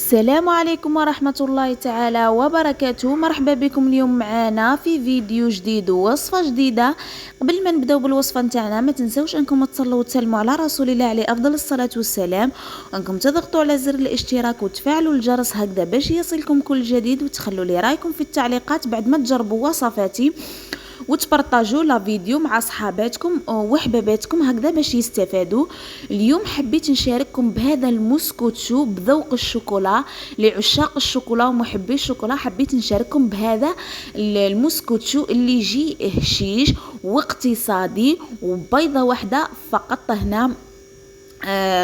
السلام عليكم ورحمة الله تعالى وبركاته. مرحبا بكم اليوم معنا في فيديو جديد ووصفة جديدة. قبل ما نبداو بالوصفة نتاعنا ما تنسوش انكم تصلوا وتسلموا على رسول الله عليه افضل الصلاة والسلام، وانكم تضغطوا على زر الاشتراك وتفعلوا الجرس هكذا باش يصلكم كل جديد، وتخلوا لي رايكم في التعليقات بعد ما تجربوا وصفاتي، وتبارطاجوا لا فيديو مع صحاباتكم وحباباتكم هكذا باش يستفادوا. اليوم حبيت نشارككم بهذا الموسكوتشو بذوق الشوكولا. لعشاق الشوكولا ومحبي الشوكولا حبيت نشارككم بهذا الموسكوتشو اللي يجي هشيش واقتصادي، وبيضه واحده فقط هنا،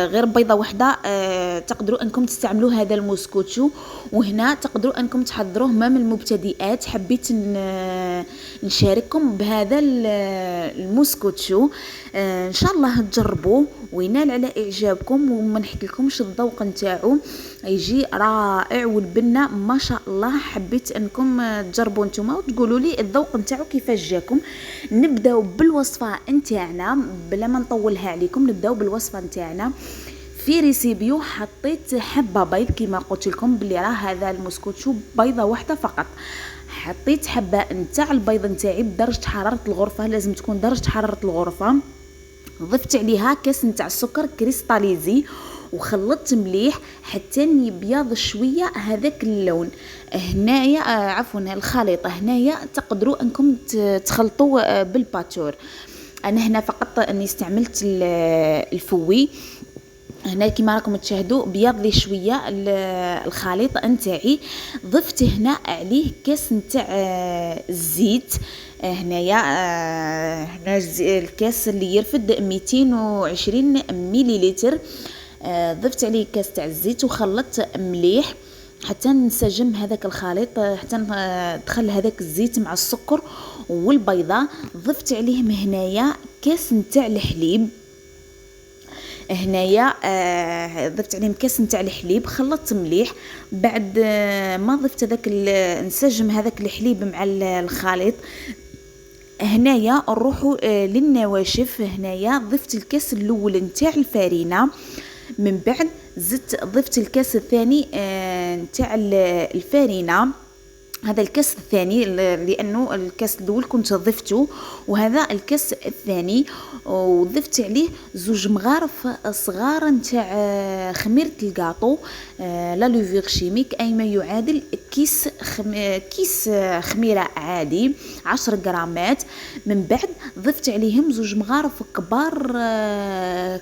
غير بيضه واحده تقدروا انكم تستعملوا هذا الموسكوتشو، وهنا تقدروا انكم تحضروه ما من المبتدئات. حبيت نشارككم بهذا الموسكوتشو، ان شاء الله تجربوه وينال على اعجابكم، وما نحكي لكمش الذوق نتاعو يجي رائع، والبنه ما شاء الله. حبيت انكم تجربوا نتوما وتقولوا لي الذوق نتاعو كيفاش جاكم. نبداو بالوصفه نتاعنا بلا ما نطولها عليكم. نبداو بالوصفه نتاعنا. في ريسيبيو حطيت حبه بيض كما قلت لكم بلي راه هذا الموسكوتشو بيضه واحده فقط. حطيت حبه نتاع البيض نتاعي بدرجه حراره الغرفه، لازم تكون درجه حراره الغرفه. ضفت عليها كاس نتاع السكر كريستاليزي وخلطت مليح حتى يبيض شويه هذاك اللون. هنايا عفوا الخليطه هنايا تقدروا انكم تخلطوا بالباتور. انا هنا فقط اني استعملت الفوي. هنا كما راكم تشاهدوا بيض لي شويه الخليط نتاعي. ضفت هنا عليه كاس نتاع الزيت. هنايا هنا الكاس اللي يرفد 220 مليلتر. ضفت عليه كاس تاع الزيت وخلطت مليح حتى نسجم هذاك الخليط، حتى دخل هذاك الزيت مع السكر والبيضه. ضفت عليهم هنايا كاس نتاع الحليب. هنايا ضفت عليهم كاس نتاع الحليب، خلطت مليح. بعد ما ضفت هذاك نسجم هذاك الحليب مع الخليط. هنايا نروحوا للنواشف. هنايا ضفت الكاس الاول نتاع الفارينه، من بعد ضفت الكاس الثاني نتاع الفارينه. هذا الكاس الثاني لانه الكاس الاول كنت ضفته، وهذا الكاس الثاني. وضفت عليه 2 مغارف صغار نتاع خميره الكاطو لا لوفير شيميك، اي ما يعادل كيس خميره عادي 10 غرامات. من بعد ضفت عليهم 2 مغارف كبار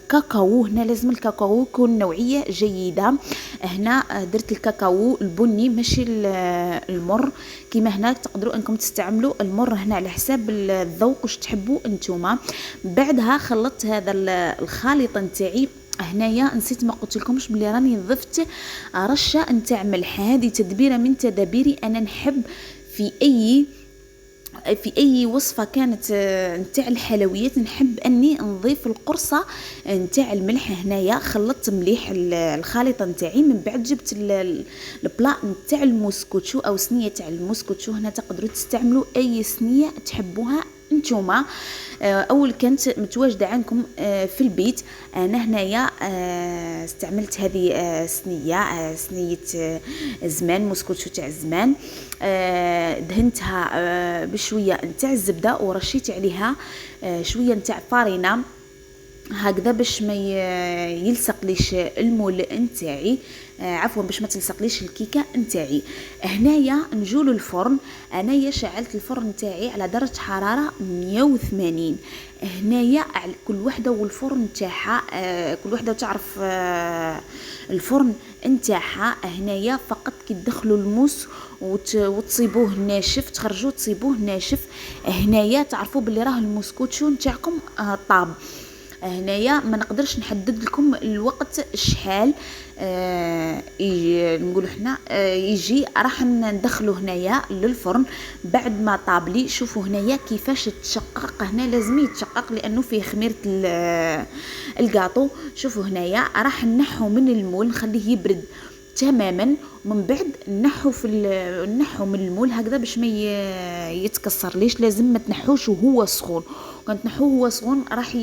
كاكاو. هنا لازم الكاكاو يكون نوعيه جيده. هنا درت الكاكاو البني ماشي المر، كما هنا تقدروا انكم تستعملوا المر هنا على حساب الذوق واش تحبوا انتوما. بعدها خلطت هذا الخليط نتاعي. هنايا نسيت ما قلت لكمش بلي راني ضفت رشه نتاع ملح. هذه تدبيره من تدابيري. انا نحب في اي وصفه كانت نتاع الحلويات نحب اني نضيف القرصه نتاع الملح. هنايا خلطت مليح الخليط نتاعي. من بعد جبت البلا نتاع الموسكوتشو او صينيه تاع الموسكوتشو. هنا تقدروا تستعملوا اي صينيه تحبوها انتوما، اول كانت متواجده عندكم في البيت. انا هنايا استعملت هذه صينيه زمان، موسكوتشو تاع زمان. دهنتها بشويه نتاع الزبده ورشيت عليها شويه نتاع فارينه هكذا باش ما يلصق ليش المول نتاعي، عفوا باش ما تلصقليش الكيكه نتاعي. هنايا نجول الفرن. انايا شعلت الفرن نتاعي على درجه حراره 180. هنايا كل وحده والفرن نتاعها، كل وحده تعرف الفرن نتاعها. هنايا فقط كي تدخلوا الموس وتصيبوه ناشف، تخرجوه تصيبوه ناشف. هنايا تعرفوا بلي راه الموسكوتشو نتاعكم طاب. هنايا ما نقدرش نحدد لكم الوقت شحال نقولوا حنا يجي. راح ندخلو هنايا للفرن بعد ما طاب لي. شوفوا هنايا كيفاش تشقق. هنا لازم يتشقق لانه فيه خميره الكاطو. شوفوا هنايا راح نحو من المول نخليه يبرد تماما. ومن بعد نحو من المول هكذا باش ما يتكسر ليش. لازم ما تنحوش وهو سخون، كان تنحوه وهو سخون راح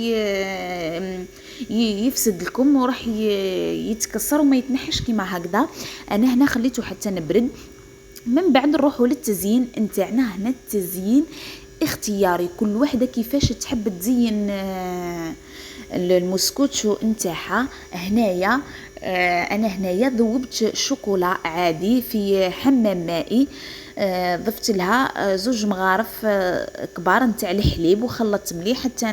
يفسد لكم وراح يتكسر وما يتنحش كيما هكذا. انا هنا خليته حتى نبرد. من بعد نروحوا للتزيين نتاعنا. هنا التزيين اختياري، كل وحده كيفاش تحب تزين المسكوتشو نتاعها. هنايا انا هنايا ذوبت شوكولا عادي في حمام مائي، ضفت لها 2 مغارف كبار نتاع الحليب وخلطت مليح حتى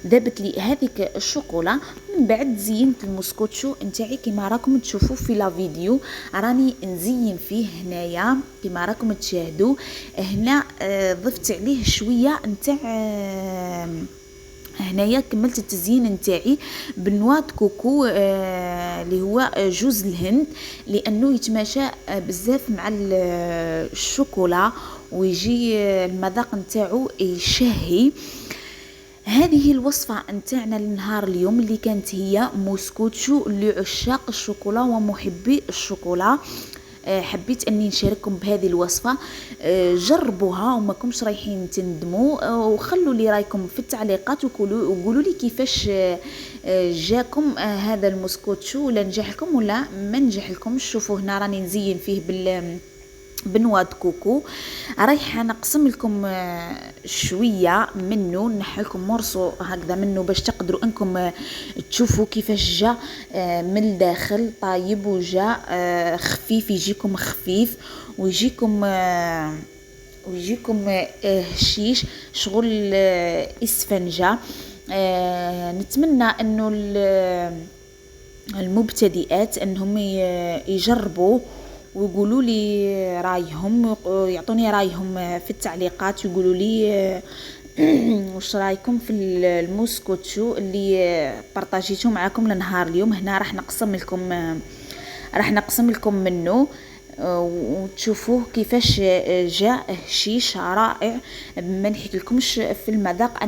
ذابت لي هذيك الشوكولا. من بعد زينت المسكوتشو نتاعي كما راكم تشوفوا في لا فيديو، راني نزين فيه هنايا كما راكم تشاهدوا. هنا ضفت عليه شويه نتاع هنايا كملت التزيين نتاعي بنوات كوكو اللي هو جوز الهند، لانه يتماشى بزاف مع الشوكولا ويجي المذاق نتاعو يشهي. هذه الوصفة نتاعنا لنهار اليوم اللي كانت هي موسكوتشو لعشاق الشوكولا ومحبي الشوكولا. حبيت اني نشارككم بهذه الوصفه. جربوها وما كنتش رايحين تندموا، وخلوا لي رايكم في التعليقات وقولوا لي كيفاش جاكم هذا المسكوتشو، ولا نجح لكم ولا ما نجح لكم. شوفوا هنا راني نزين فيه بنواد كوكو. رايحه نقسم لكم شويه منه، نحي لكم مرصو هكذا منه باش تقدروا انكم تشوفوا كيفاش جا من الداخل طايب وجا خفيف، يجيكم خفيف ويجيكم هشيش شغل اسفنجه. نتمنى انه المبتدئات انهم يجربوا ويقولوا لي رايهم، يعطوني رايهم في التعليقات، يقولوا لي واش رايكم في الموسكوتشو اللي بارطاجيته معكم لنهار اليوم. هنا راح نقسم لكم منه وتشوفوه كيفاش جاء هشيش رائع. ما نحكي لكمش في المذاق،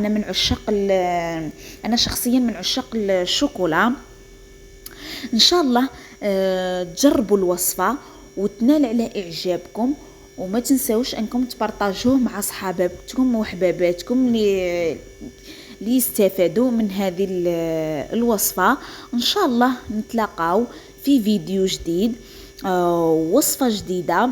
انا شخصيا من عشاق الشوكولا. ان شاء الله تجربوا الوصفه وتنال على اعجابكم، وما تنساوش انكم تبارطاجوه مع صحاباتكم وحباباتكم اللي يستفادوا من هذه الوصفه. ان شاء الله نتلاقاو في فيديو جديد، وصفه جديده.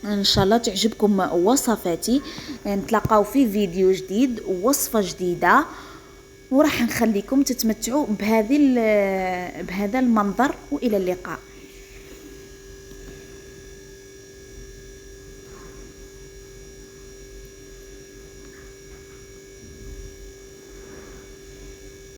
ان شاء الله تعجبكم وصفاتي. نتلاقاو في فيديو جديد ووصفه جديده، وراح نخليكم تتمتعوا بهذا المنظر. والى اللقاء.